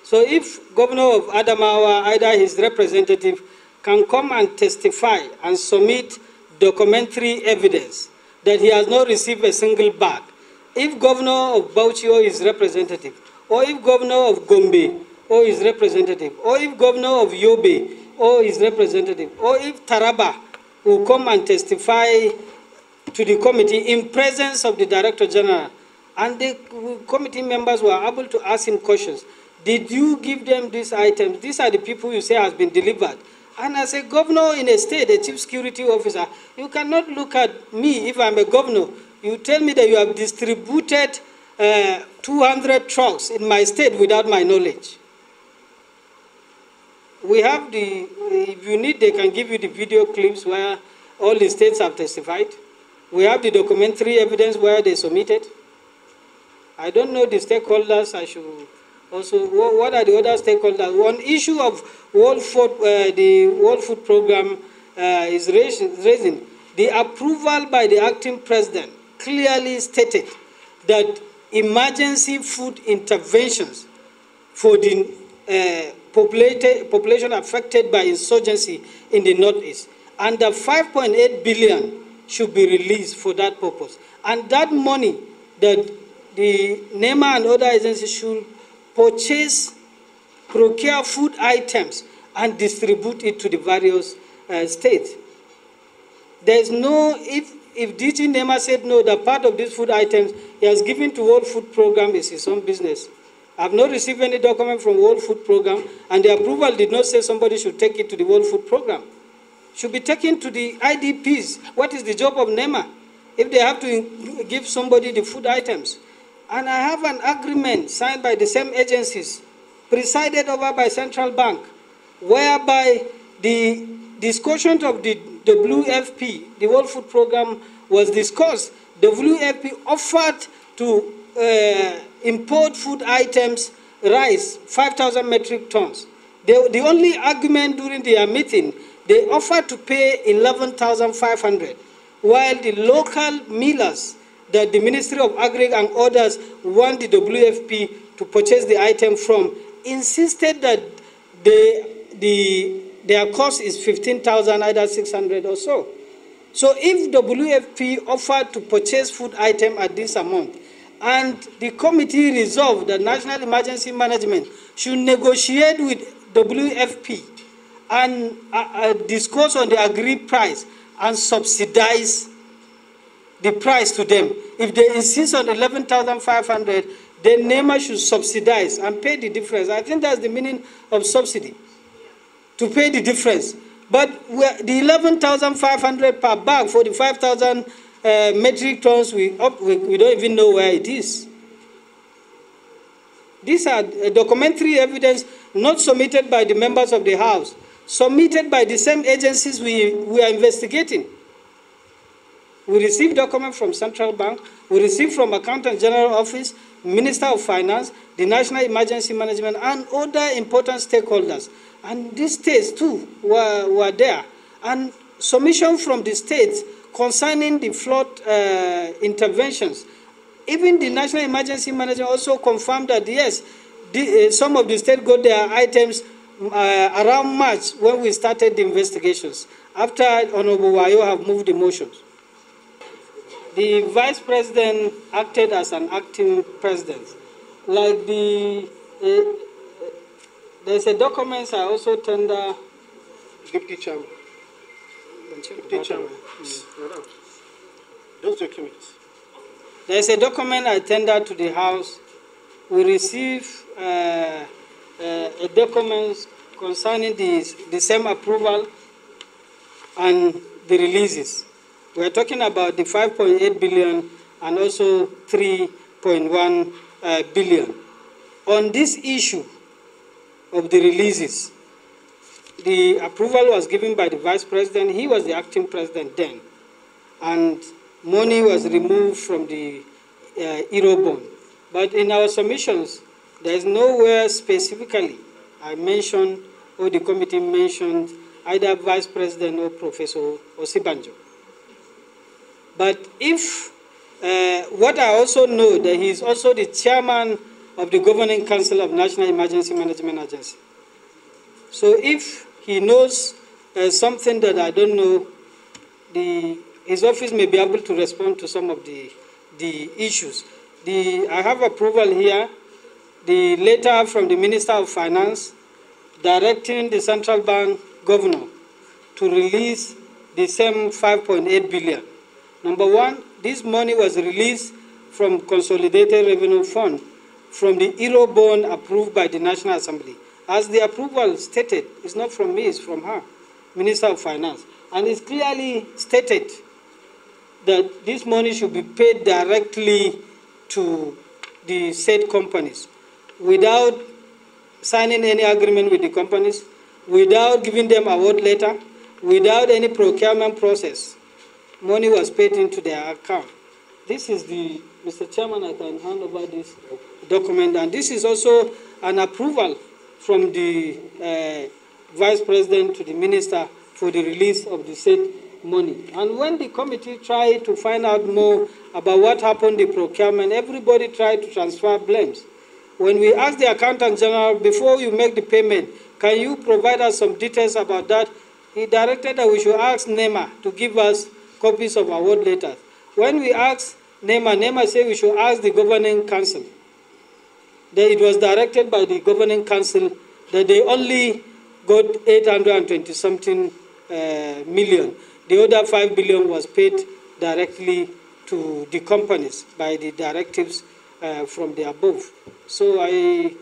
So if Governor of Adamawa, either his representative, can come and testify and submit documentary evidence that he has not received a single bag, if Governor of Bauchi or his representative, or if Governor of Gombe or his representative, or if Governor of Yobe or his representative, or if Taraba will come and testify to the committee in presence of the Director General, and the committee members were able to ask him questions. Did you give them these items? These are the people you say has been delivered. And as a governor in a state, a chief security officer, you cannot look at me if I'm a governor. You tell me that you have distributed 200 trucks in my state without my knowledge. We have the, if you need, they can give you the video clips where all the states have testified. We have the documentary evidence where they submitted. I don't know the stakeholders. I should also, what are the other stakeholders? One issue of World Food, the World Food Program is raising. The approval by the acting president clearly stated that emergency food interventions for the population affected by insurgency in the Northeast, and the 5.8 billion should be released for that purpose. And that money that the NEMA and other agencies should purchase, procure food items and distribute it to the various states. There is no, if DG NEMA said no, that part of these food items he has given to World Food Program is his own business. I have not received any document from World Food Program, and the approval did not say somebody should take it to the World Food Program. Should be taken to the IDPs. What is the job of NEMA if they have to give somebody the food items? And I have an agreement signed by the same agencies, presided over by Central Bank, whereby the discussion of the WFP, the World Food Program, was discussed. WFP offered to import food items, rice, 5,000 metric tons. The only argument during their meeting, they offered to pay 11,500, while the local millers that the Ministry of Agri and others want the WFP to purchase the item from insisted that their cost is 15,000, either 600 or so. So if WFP offered to purchase food item at this amount, and the committee resolved that National Emergency Management should negotiate with WFP and discuss on the agreed price and subsidize the price to them. If they insist on 11,500, then NEMA should subsidize and pay the difference. I think that's the meaning of subsidy, to pay the difference. But the 11,500 per bag for the 5,000 metric tons, we don't even know where it is. These are documentary evidence not submitted by the members of the House, submitted by the same agencies we are investigating. We received documents from Central Bank, we received from Accountant General Office, Minister of Finance, the National Emergency Management, and other important stakeholders. And these states too were there. And submission from the states concerning the flood interventions. Even the National Emergency Management also confirmed that, yes, some of the states got their items around March when we started the investigations, after Honorable Wayo have moved the motions. The Vice President acted as an acting president. Like there's a document I also tender. Deputy Chairman. Deputy Chairman. Those documents. There's a document I tendered to the House. We received a document concerning the same approval and the releases. We're talking about the 5.8 billion and also 3.1 billion. On this issue of the releases, the approval was given by the Vice President. He was the acting president then. And money was removed from the Eurobond. But in our submissions, there is nowhere specifically I mentioned or the committee mentioned either Vice President or Professor Osinbajo. But if, what I also know that he is also the chairman of the Governing Council of National Emergency Management Agency. So if he knows something that I don't know, his office may be able to respond to some of the issues. I have approval here, the letter from the Minister of Finance directing the central bank governor to release the same 5.8 billion. Number one, this money was released from Consolidated Revenue Fund from the Eurobond approved by the National Assembly. As the approval stated, it's not from me, it's from her, Minister of Finance. And it's clearly stated that this money should be paid directly to the said companies without signing any agreement with the companies, without giving them award letter, without any procurement process. Money was paid into their account. This is the, Mr. Chairman, I can hand over this document, and this is also an approval from the Vice President to the Minister for the release of the said money. And when the committee tried to find out more about what happened in the procurement, everybody tried to transfer blames. When we asked the Accountant General, before you make the payment, can you provide us some details about that? He directed that we should ask NEMA to give us copies of award letters. When we asked NEMA, NEMA said we should ask the Governing Council. Then it was directed by the Governing Council that they only got 820-something million. The other 5 billion was paid directly to the companies by the directives from the above. So I